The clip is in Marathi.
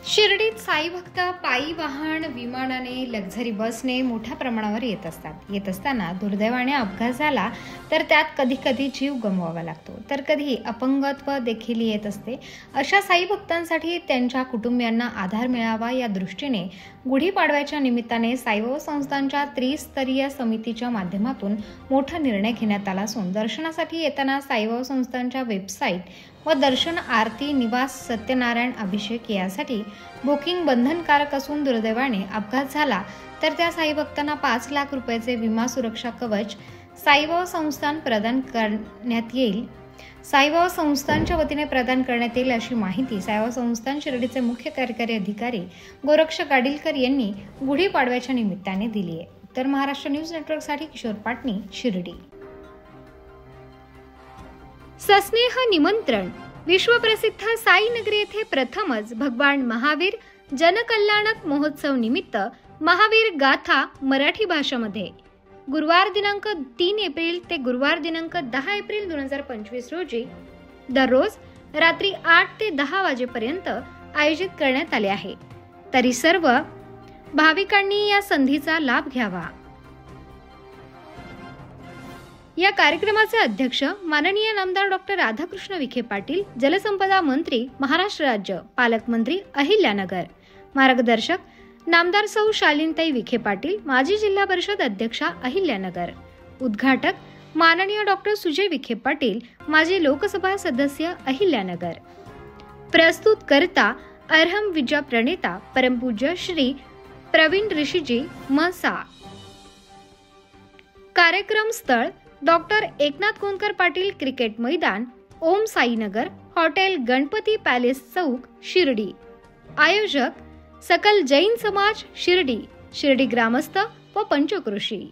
शिर्डीत साई भक्त पायी वाहन, विमानाने, लक्झरी बसने मोठ्या प्रमाणावर येत असतात. येत असताना दुर्दैवाने अपघात झाला तर त्यात कधी कधी जीव गमवावा लागतो, तर कधी अपंगत्व देखील येत असते. अशा साई भक्तांसाठी त्यांच्या कुटुंबियांना आधार मिळावा या दृष्टीने गुढीपाडव्याच्या निमित्ताने साईबाबा संस्थांच्या त्रिस्तरीय समितीच्या माध्यमातून मोठा निर्णय घेण्यात आला असून दर्शनासाठी येताना साईबाबा संस्थांच्या वेबसाईट व दर्शन आरती निवास सत्यनारायण अभिषेक यासाठी बुकिंग बंधनकारक असून दुर्दैवाने अपघात झाला तर त्या साई भक्तांना 5 लाख रुपयाचे विमा सुरक्षा कवच साईबाबा संस्थान प्रदान करण्यात येईल. साईबाबा संस्थानच्या वतीने प्रदान करण्यात येईल अशी माहिती साईबाबा संस्थान शिर्डीचे मुख्य कार्यकारी अधिकारी गोरक्ष गाडीलकर यांनी गुढीपाडव्याच्या निमित्ताने दिली आहे. उत्तर महाराष्ट्र न्यूज नेटवर्कसाठी किशोर पाटणी, शिर्डी. सस्नेह निमंत्रण. विश्वप्रसिद्ध साईनगरी येथे प्रथमच भगवान महावीर जनकल्याणक महोत्सव निमित्त महावीर गाथा मराठी भाषेमध्ये गुरुवार दिनांक 3 एप्रिल ते गुरुवार दिनांक 10 एप्रिल 2025 रोजी दररोज रात्री 8 ते 10 वाजेपर्यंत आयोजित करण्यात आले आहे. तरी सर्व भाविकांनी या संधीचा लाभ घ्यावा. या कार्यक्रमाचे अध्यक्ष माननीय नामदार डॉक्टर राधाकृष्ण विखे पाटील, जलसंपदा मंत्री महाराष्ट्र राज्य, पालकमंत्री अहिल्यानगर. मार्गदर्शक नामदार सौ शालिनताई विखे पाटील, माजी जिल्हा परिषद अध्यक्षा अहिल्यानगर. उद्घाटक माननीय डॉक्टर सुजय विखे पाटील, माजी लोकसभा सदस्य अहिल्यानगर. प्रस्तुतकर्ता अर्हम विद्या प्रणेता परमपूज्य श्री प्रवीण ऋषीजी मसा. कार्यक्रम स्थळ डॉक्टर एकनाथ कोणकर पाटील क्रिकेट मैदान, ओम साईनगर, हॉटेल गणपती पॅलेस चौक, शिर्डी. आयोजक सकल जैन समाज शिर्डी, शिर्डी ग्रामस्थ व पंचक्रोशी.